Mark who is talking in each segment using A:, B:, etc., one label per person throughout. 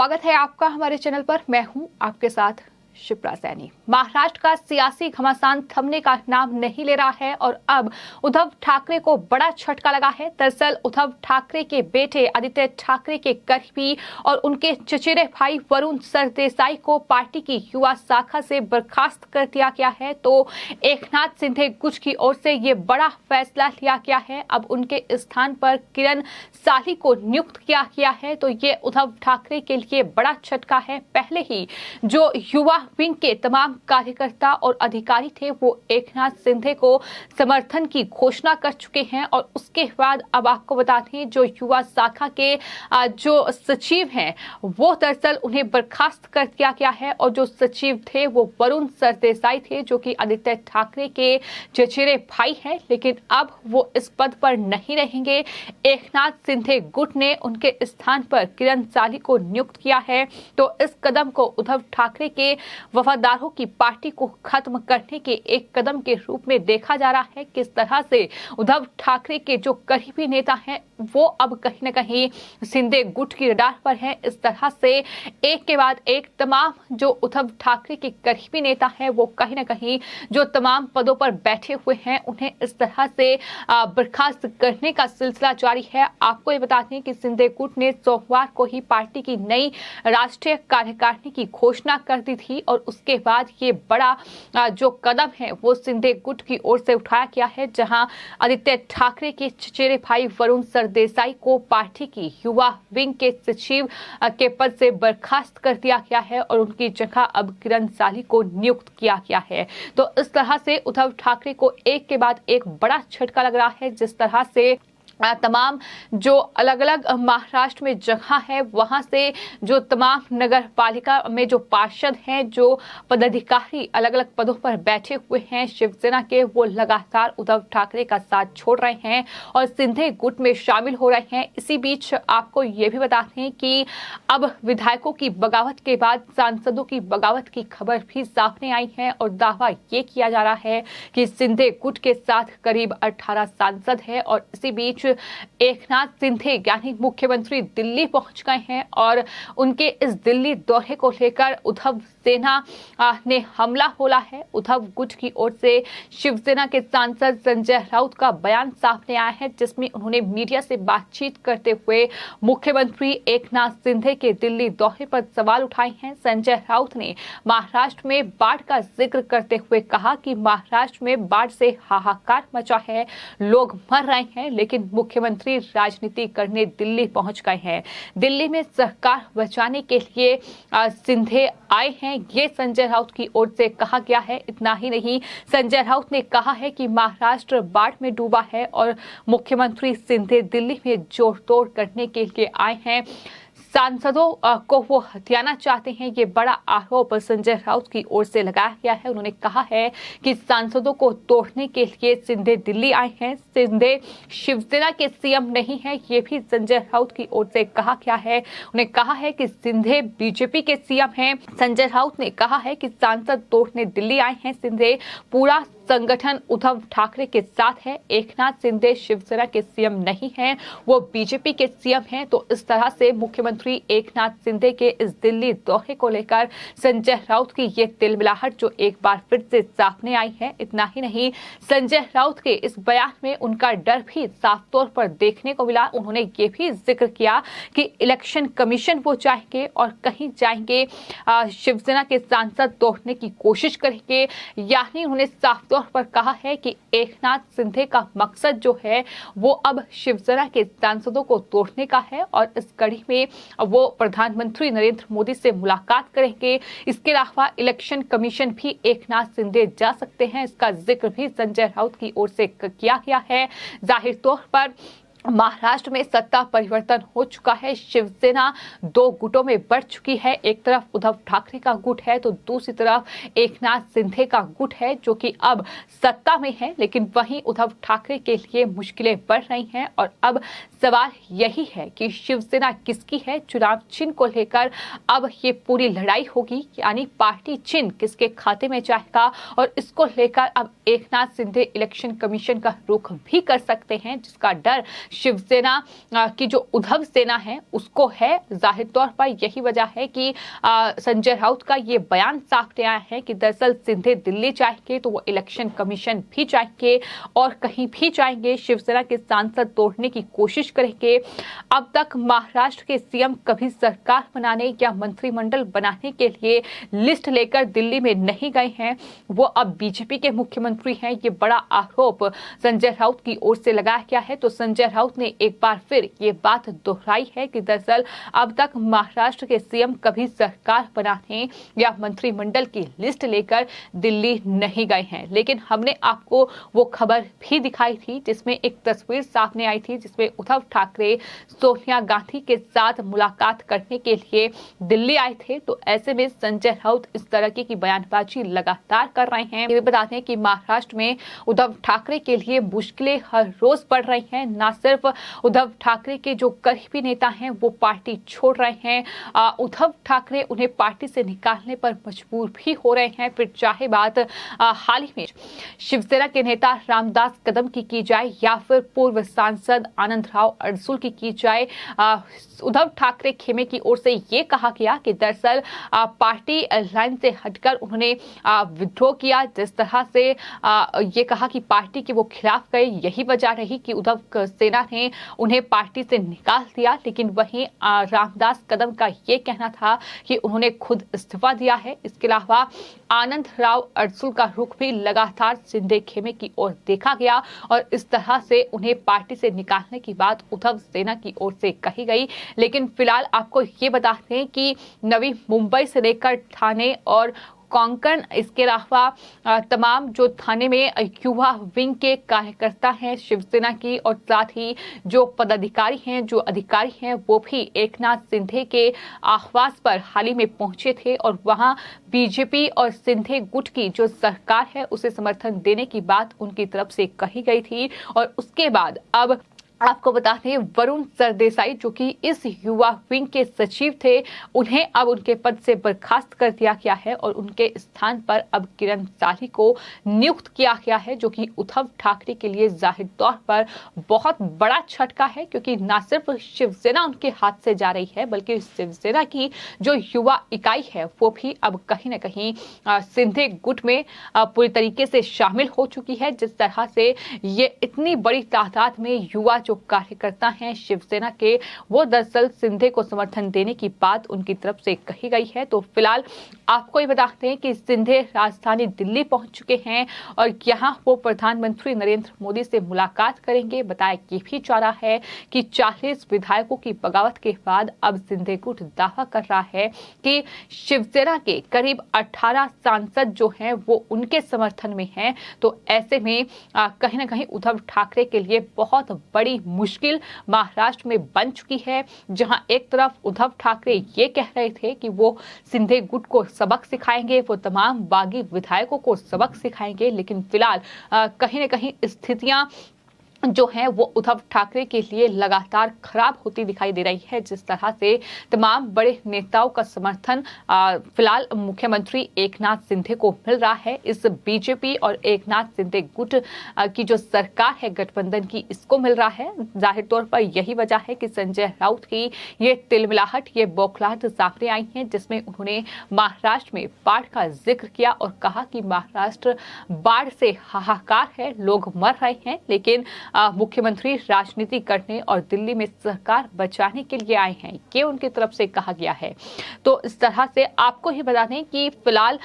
A: स्वागत है आपका हमारे चैनल पर। मैं हूं आपके साथ शिप्रा सैनी। महाराष्ट्र का सियासी घमासान थमने का नाम नहीं ले रहा है और अब उद्धव ठाकरे को बड़ा झटका लगा है। दरअसल उद्धव ठाकरे के बेटे आदित्य ठाकरे के करीबी और उनके चचेरे भाई वरुण सरदेसाई को पार्टी की युवा शाखा से बर्खास्त कर दिया गया है। तो एकनाथ शिंदे गुट की ओर से ये बड़ा फैसला लिया गया है। अब उनके स्थान पर किरण साली को नियुक्त किया गया है। तो ये उद्धव ठाकरे के लिए बड़ा झटका है। पहले ही जो युवा विंग के तमाम कार्यकर्ता और अधिकारी थे वो एकनाथ शिंदे को समर्थन की घोषणा कर चुके हैं और उसके बाद अब आपको बता दें जो युवा शाखा के जो सचिव हैं वो दरअसल उन्हें बर्खास्त कर दिया गया है और जो सचिव थे वो वरुण सरदेसाई थे जो कि आदित्य ठाकरे के चचेरे भाई हैं, लेकिन अब वो इस पद पर नहीं रहेंगे। एकनाथ शिंदे गुट ने उनके स्थान पर किरण साली को नियुक्त किया है। तो इस कदम को उद्धव ठाकरे के वफादारों की पार्टी को खत्म करने के एक कदम के रूप में देखा जा रहा है। किस तरह से उद्धव ठाकरे के जो करीबी नेता हैं वो अब कहीं न कहीं शिंदे गुट की रडार पर हैं। इस तरह से एक के बाद एक तमाम जो उद्धव ठाकरे के करीबी नेता हैं वो कहीं न कहीं जो तमाम पदों पर बैठे हुए हैं उन्हें इस तरह से बर्खास्त करने का सिलसिला जारी है। आपको ये बता दें कि शिंदे गुट ने सोमवार को ही पार्टी की नई राष्ट्रीय कार्यकारिणी की घोषणा कर दी थी और उसके बाद ये बड़ा जो कदम है वो शिंदे गुट की ओर से उठाया गया है, जहां आदित्य ठाकरे के चचेरे भाई वरुण सरदेसाई को पार्टी की युवा विंग के सचिव के पद से बर्खास्त कर दिया गया है और उनकी जगह अब किरण साली को नियुक्त किया गया है। तो इस तरह से उद्धव ठाकरे को एक के बाद एक बड़ा झटका लग रहा है। जिस तरह से तमाम जो अलग अलग महाराष्ट्र में जगह है वहां से जो तमाम नगर पालिका में जो पार्षद हैं, जो पदाधिकारी अलग अलग पदों पर बैठे हुए हैं शिवसेना के, वो लगातार उद्धव ठाकरे का साथ छोड़ रहे हैं और शिंदे गुट में शामिल हो रहे हैं। इसी बीच आपको ये भी बताते हैं कि अब विधायकों की बगावत के बाद सांसदों की बगावत की खबर भी सामने आई है और दावा ये किया जा रहा है कि शिंदे गुट के साथ करीब 18 सांसद हैं और इसी बीच एकनाथ शिंदे यानी मुख्यमंत्री दिल्ली पहुंच गए हैं और उनके इस दिल्ली दौरे को लेकर उद्धव सेना ने हमला बोला है। उद्धव गुट की ओर से शिवसेना के सांसद संजय राउत का बयान सामने आया है जिसमें उन्होंने मीडिया से बातचीत करते हुए मुख्यमंत्री एकनाथ शिंदे के दिल्ली दौरे पर सवाल उठाए हैं। संजय राउत ने महाराष्ट्र में बाढ़ का जिक्र करते हुए कहा कि महाराष्ट्र में बाढ़ से हाहाकार मचा है, लोग मर रहे हैं, लेकिन मुख्यमंत्री राजनीति करने दिल्ली पहुंच गए हैं। दिल्ली में सरकार बचाने के लिए शिंदे आए हैं, ये संजय राउत की ओर से कहा गया है। इतना ही नहीं, संजय राउत ने कहा है कि महाराष्ट्र बाढ़ में डूबा है और मुख्यमंत्री शिंदे दिल्ली में जोड़-तोड़ करने के लिए आए हैं, सांसदों को वो हथियाना चाहते हैं। ये बड़ा आरोप संजय राउत की ओर से लगाया गया है। उन्होंने कहा है कि सांसदों को तोड़ने के लिए शिंदे दिल्ली आए हैं, शिंदे शिवसेना के सीएम नहीं है, ये भी संजय राउत की ओर से कहा गया है। उन्हें कहा है कि शिंदे बीजेपी के सीएम हैं। संजय राउत ने कहा है कि सांसद तोड़ने दिल्ली आए हैं, शिंदे पूरा संगठन उद्धव ठाकरे के साथ है। एकनाथ शिंदे शिवसेना के सीएम नहीं हैं, वो बीजेपी के सीएम हैं। तो इस तरह से मुख्यमंत्री एकनाथ शिंदे के इस दिल्ली दौरे को लेकर संजय राउत की ये तिलमिलाहट जो एक बार फिर से सामने आई है। इतना ही नहीं, संजय राउत के इस बयान में उनका डर भी साफ तौर पर देखने को मिला। उन्होंने ये भी जिक्र किया कि इलेक्शन कमीशन वो चाहेंगे और कहीं जाएंगे शिवसेना के सांसद तोड़ने की कोशिश करेंगे। यानी उन्होंने साफ तौर पर कहा है कि एकनाथ शिंदे का मकसद जो है वो अब शिवसेना के सांसदों को तोड़ने का है और इस कड़ी में वो प्रधानमंत्री नरेंद्र मोदी से मुलाकात करेंगे। इसके अलावा इलेक्शन कमीशन भी एकनाथ शिंदे जा सकते हैं, इसका जिक्र भी संजय राउत की ओर से किया गया है। जाहिर तौर पर महाराष्ट्र में सत्ता परिवर्तन हो चुका है, शिवसेना दो गुटों में बढ़ चुकी है। एक तरफ उद्धव ठाकरे का गुट है तो दूसरी तरफ एकनाथ शिंदे का गुट है जो कि अब सत्ता में है, लेकिन वहीं उद्धव ठाकरे के लिए मुश्किलें बढ़ रही हैं और अब सवाल यही है कि शिवसेना किसकी है। चुनाव चिन्ह को लेकर अब ये पूरी लड़ाई होगी, यानी पार्टी चिन्ह किसके खाते में जाएगा और इसको लेकर अब एकनाथ शिंदे इलेक्शन कमीशन का रुख भी कर सकते हैं, जिसका डर शिवसेना की जो उद्धव सेना है उसको है। जाहिर तौर पर यही वजह है कि संजय राउत का ये बयान सामने आया है कि दरअसल सिंधे दिल्ली जाएंगे तो वो इलेक्शन कमीशन भी जाएंगे और कहीं भी जाएंगे, शिवसेना के सांसद तोड़ने की कोशिश करेंगे। अब तक महाराष्ट्र के सीएम कभी सरकार बनाने या मंत्रिमंडल बनाने के लिए लिस्ट लेकर दिल्ली में नहीं गए हैं, वो अब बीजेपी के मुख्यमंत्री हैं। ये बड़ा आरोप संजय राउत की ओर से लगाया गया है। तो संजय राउत ने एक बार फिर ये बात दोहराई है कि दरअसल अब तक महाराष्ट्र के सीएम कभी सरकार बनाने या मंत्रिमंडल की लिस्ट लेकर दिल्ली नहीं गए हैं। लेकिन हमने आपको वो खबर भी दिखाई थी जिसमें एक तस्वीर सामने आई थी जिसमें उद्धव ठाकरे सोनिया गांधी के साथ मुलाकात करने के लिए दिल्ली आए थे। तो ऐसे में संजय राउत इस तरह की बयानबाजी लगातार कर रहे हैं। ये बता दें कि महाराष्ट्र में उद्धव ठाकरे के लिए मुश्किलें हर रोज बढ़ रही हैं। न सिर्फ उद्धव ठाकरे के जो करीबी नेता हैं वो पार्टी छोड़ रहे हैं, उद्धव ठाकरे उन्हें पार्टी से निकालने पर मजबूर भी हो रहे हैं। फिर चाहे बात हाल ही में शिवसेना के नेता रामदास कदम की जाए या फिर पूर्व सांसद आनंद राव अडसूल की जाए, उद्धव ठाकरे खेमे की ओर से ये कहा गया कि दरअसल पार्टी लाइन से हटकर उन्होंने विद्रोह किया। जिस तरह से ये कहा कि पार्टी के वो खिलाफ गए, यही वजह रही कि उद्धव सेना ने उन्हें पार्टी से निकाल दिया। लेकिन वहीं रामदास कदम का ये कहना था कि उन्होंने खुद इस्तीफा दिया है। इसके अलावा आनंद राव अडसूल का रुख भी लगातार सिंधे खेमे की ओर देखा गया और इस तरह से उन्हें पार्टी से निकालने की बात उद्धव सेना की ओर से कही गई। लेकिन फिलहाल आपको ये बताते हैं कि नवी मुंबई से लेकर ठाणे और कोंकण, इसके अलावा तमाम जो थाने में युवा विंग के कार्यकर्ता हैं शिवसेना की और साथ ही जो पदाधिकारी हैं, जो अधिकारी हैं, वो भी एकनाथ सिंधे के आवास पर हाल ही में पहुंचे थे और वहां बीजेपी और सिंधे गुट की जो सरकार है उसे समर्थन देने की बात उनकी तरफ से कही गई थी। और उसके बाद अब आपको बताते हैं वरुण सरदेसाई जो कि इस युवा विंग के सचिव थे, उन्हें अब उनके पद से बर्खास्त कर दिया गया है और उनके स्थान पर अब किरण साली को नियुक्त किया गया है, जो कि उद्धव ठाकरे के लिए जाहिर तौर पर बहुत बड़ा झटका है। क्योंकि न सिर्फ शिवसेना उनके हाथ से जा रही है बल्कि शिवसेना की जो युवा इकाई है वो भी अब कहीं न कहीं सिंधे गुट में पूरी तरीके से शामिल हो चुकी है। जिस तरह से ये इतनी बड़ी तादाद में युवा जो कार्यकर्ता हैं शिवसेना के, वो दरअसल सिंधे को समर्थन देने की बात उनकी तरफ से कही गई है। तो फिलहाल आपको ये बताते हैं कि सिंधे राजधानी दिल्ली पहुंच चुके हैं और यहां वो प्रधानमंत्री नरेंद्र मोदी से मुलाकात करेंगे। बताया ये भी जा रहा है कि 40 विधायकों की बगावत के बाद अब सिंधे गुट दावा कर रहा है कि शिवसेना के करीब 18 सांसद जो हैं वो उनके समर्थन में हैं। तो ऐसे में कहीं ना कहीं उद्धव ठाकरे के लिए बहुत बड़ी मुश्किल महाराष्ट्र में बन चुकी है, जहां एक तरफ उद्धव ठाकरे ये कह रहे थे कि वो सिंधे गुट को सबक सिखाएंगे, वो तमाम बागी विधायकों को सबक सिखाएंगे, लेकिन फिलहाल कहीं ना कहीं स्थितियां जो है वो उद्धव ठाकरे के लिए लगातार खराब होती दिखाई दे रही है। जिस तरह से तमाम बड़े नेताओं का समर्थन फिलहाल मुख्यमंत्री एकनाथ सिंधे को मिल रहा है, इस बीजेपी और एकनाथ सिंधे गुट की जो सरकार है गठबंधन की, इसको मिल रहा है। जाहिर तौर पर यही वजह है कि संजय राउत की ये तिलमिलाहट, ये बौखलाहट सामने आई है, जिसमें उन्होंने महाराष्ट्र में बाढ़ का जिक्र किया और कहा कि महाराष्ट्र बाढ़ से हाहाकार है, लोग मर रहे हैं, लेकिन मुख्यमंत्री राजनीति करने और दिल्ली में सरकार बचाने के लिए आए हैं, ये उनकी तरफ से कहा गया है। तो इस तरह से आपको ही बता दें कि फिलहाल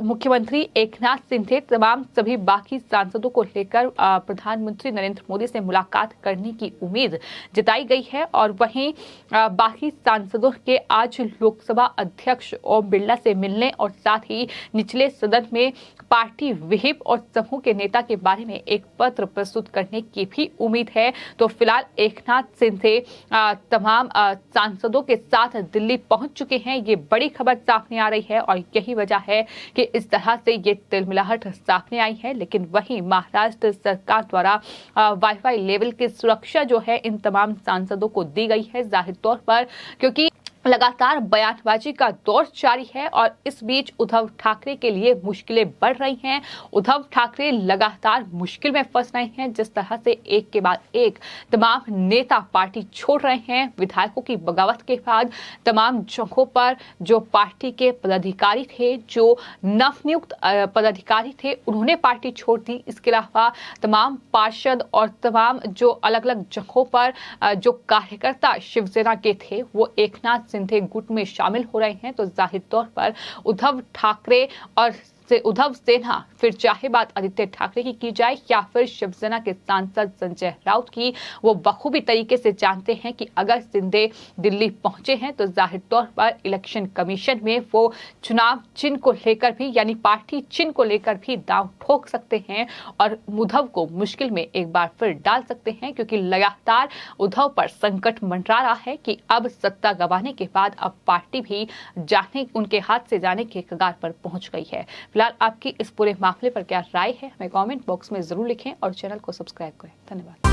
A: मुख्यमंत्री एकनाथ सिंधे तमाम सभी बाकी सांसदों को लेकर प्रधानमंत्री नरेंद्र मोदी से मुलाकात करने की उम्मीद जताई गई है। और वहीं बाकी सांसदों के आज लोकसभा अध्यक्ष ओम बिरला से मिलने और साथ ही निचले सदन में पार्टी विहिप और समूह के नेता के बारे में एक पत्र प्रस्तुत करने की भी उम्मीद है। तो फिलहाल एकनाथ सिंधे तमाम सांसदों के साथ दिल्ली पहुंच चुके हैं, ये बड़ी खबर सामने आ रही है और यही वजह है कि इस तरह से ये तिलमिलाहट सामने आई है। लेकिन वहीं महाराष्ट्र सरकार द्वारा वाईफाई लेवल की सुरक्षा जो है इन तमाम सांसदों को दी गई है, जाहिर तौर पर क्योंकि लगातार बयानबाजी का दौर जारी है और इस बीच उद्धव ठाकरे के लिए मुश्किलें बढ़ रही हैं। उद्धव ठाकरे लगातार मुश्किल में फंस रहे हैं। जिस तरह से एक के बाद एक तमाम नेता पार्टी छोड़ रहे हैं, विधायकों की बगावत के बाद तमाम जगहों पर जो पार्टी के पदाधिकारी थे, जो नवनियुक्त पदाधिकारी थे, उन्होंने पार्टी छोड़ दी। इसके अलावा तमाम पार्षद और तमाम जो अलग अलग जगहों पर जो कार्यकर्ता शिवसेना के थे वो एकनाथ शिंदे गुट में शामिल हो रहे हैं। तो जाहिर तौर पर उद्धव ठाकरे और उद्धव सेना, फिर चाहे बात आदित्य ठाकरे की जाए या फिर शिवसेना के सांसद संजय राउत की, वो बखूबी तरीके से जानते हैं कि अगर शिंदे दिल्ली पहुंचे हैं तो जाहिर तौर पर इलेक्शन कमीशन में वो चुनाव चिन्ह को लेकर भी, यानी पार्टी चिन्ह को लेकर भी दांव ठोक सकते हैं और उद्धव को मुश्किल में एक बार फिर डाल सकते हैं, क्योंकि लगातार उद्धव पर संकट मंडरा रहा है कि अब सत्ता गंवाने के बाद अब पार्टी भी उनके हाथ से जाने के कगार पर पहुंच गई है। फिलहाल आपकी इस पूरे मामले पर क्या राय है, हमें कमेंट बॉक्स में जरूर लिखें और चैनल को सब्सक्राइब करें। धन्यवाद।